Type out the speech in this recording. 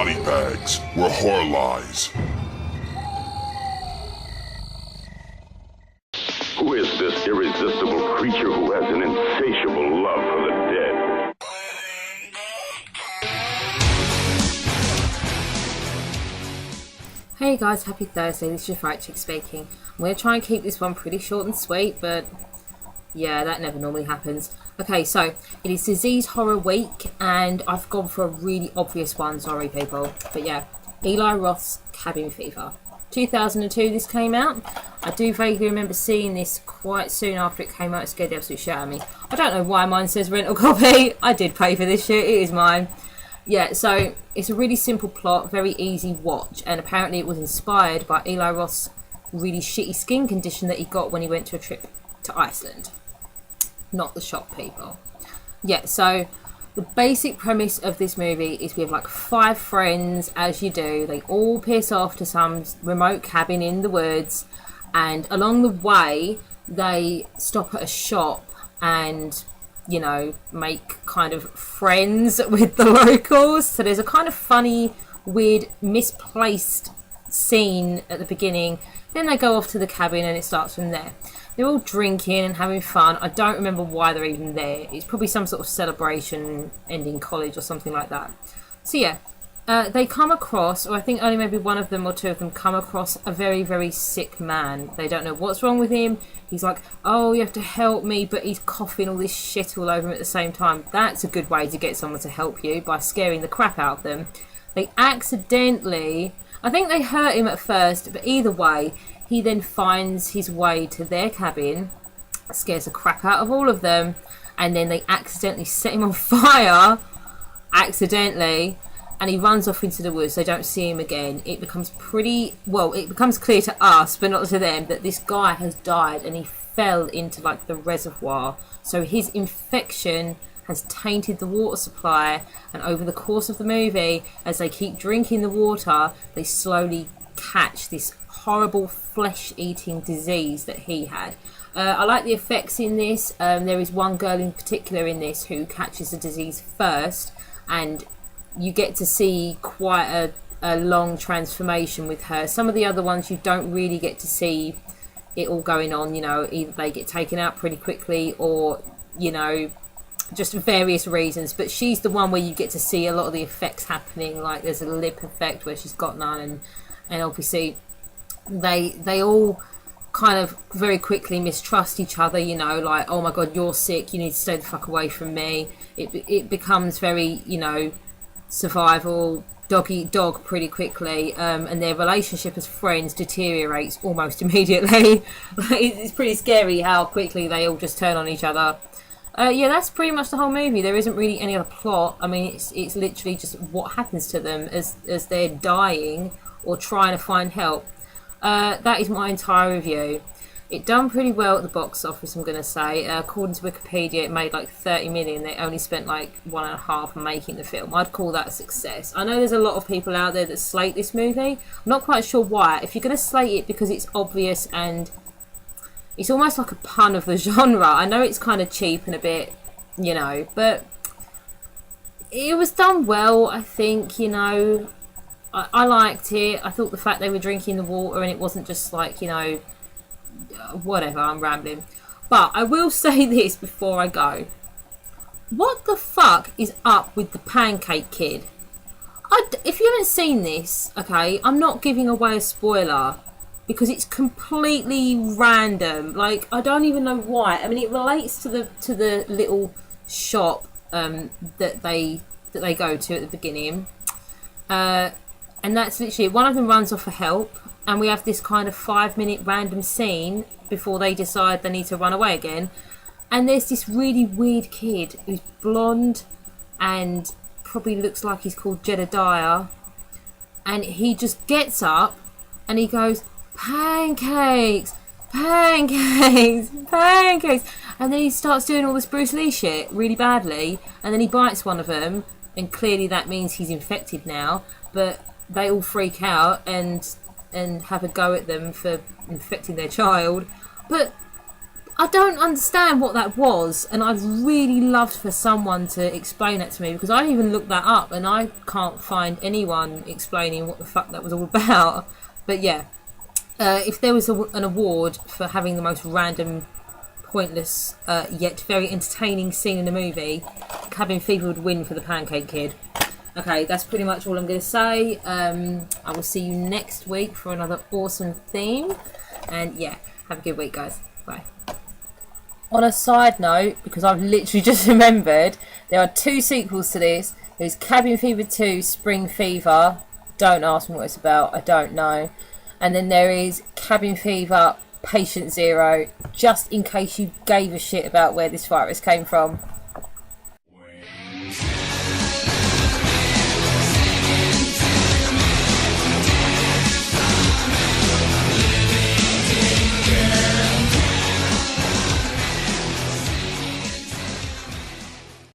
body bags were whore lies. Who is this irresistible creature who has an insatiable love for the dead? Hey guys, happy Thursday, this is your fright chick speaking. I'm going to try and keep this one pretty short and sweet, but yeah, that never normally happens. Okay, so it is Disease Horror Week, and I've gone for a really obvious one, sorry people. But yeah, Eli Roth's Cabin Fever. 2002 this came out. I do vaguely remember seeing this quite soon after it came out. It scared the absolute shit out of me. I don't know why mine says rental copy. I did pay for this shit, it is mine. Yeah, so it's a really simple plot, very easy watch, and apparently it was inspired by Eli Roth's really shitty skin condition that he got when he went to a trip to Iceland. Not the shop people. Yeah, so the basic premise of this movie is we have like 5 friends, as you do. They all piss off to some remote cabin in the woods, and along the way they stop at a shop and, you know, make kind of friends with the locals. So there's a kind of funny, weird, misplaced scene at the beginning. Then they go off to the cabin and it starts from there. They're all drinking and having fun. I don't remember why they're even there. It's probably some sort of celebration ending college or something like that. So yeah, they come across, or I think only maybe one of them or two of them come across a very, very sick man. They don't know what's wrong with him. He's like, oh, you have to help me, but he's coughing all this shit all over him at the same time. That's a good way to get someone to help you, by scaring the crap out of them. They accidentally, I think they hurt him at first, but either way, he then finds his way to their cabin, scares the crap out of all of them, and then they accidentally set him on fire, accidentally, and he runs off into the woods. They don't see him again. It becomes it becomes clear to us, but not to them, that this guy has died and he fell into like the reservoir. So his infection has tainted the water supply, and over the course of the movie, as they keep drinking the water, they slowly catch this horrible flesh-eating disease that he had. I like the effects in this. There is one girl in particular in this who catches the disease first, and you get to see quite a long transformation with her. Some of the other ones you don't really get to see it all going on, you know, either they get taken out pretty quickly or, you know, just various reasons. But she's the one where you get to see a lot of the effects happening, like there's a lip effect where she's got none, and obviously they all kind of very quickly mistrust each other, you know, like, oh my god, you're sick, you need to stay the fuck away from me. It becomes very, you know, survival, dog eat dog pretty quickly, and their relationship as friends deteriorates almost immediately. It's pretty scary how quickly they all just turn on each other. Yeah, that's pretty much the whole movie. There isn't really any other plot. I mean, it's literally just what happens to them as they're dying or trying to find help. That is my entire review. It done pretty well at the box office, I'm going to say. According to Wikipedia, it made like 30 million. They only spent like 1.5 making the film. I'd call that a success. I know there's a lot of people out there that slate this movie. I'm not quite sure why. If you're going to slate it because it's obvious and it's almost like a pun of the genre. I know it's kind of cheap and a bit, you know, but it was done well, I think, you know. I liked it. I thought the fact they were drinking the water and it wasn't just like, you know, whatever, I'm rambling. But I will say this before I go. What the fuck is up with the pancake kid? If you haven't seen this, okay, I'm not giving away a spoiler because it's completely random. Like, I don't even know why. I mean, it relates to the little shop that they go to at the beginning. And that's literally, one of them runs off for help, and we have this kind of 5-minute random scene before they decide they need to run away again. And there's this really weird kid who's blonde and probably looks like he's called Jedediah. And he just gets up and he goes, pancakes, pancakes, pancakes. And then he starts doing all this Bruce Lee shit really badly. And then he bites one of them, and clearly that means he's infected now. But they all freak out and have a go at them for infecting their child. But I don't understand what that was, and I'd really loved for someone to explain that to me, because I even looked that up and I can't find anyone explaining what the fuck that was all about. But yeah, if there was an award for having the most random, pointless, yet very entertaining scene in the movie, Cabin Fever would win for the Pancake Kid. Okay, that's pretty much all I'm going to say. I will see you next week for another awesome theme. And yeah, have a good week, guys. Bye. On a side note, because I've literally just remembered, there are 2 sequels to this. There's Cabin Fever 2, Spring Fever. Don't ask me what it's about, I don't know. And then there is Cabin Fever, Patient Zero, just in case you gave a shit about where this virus came from.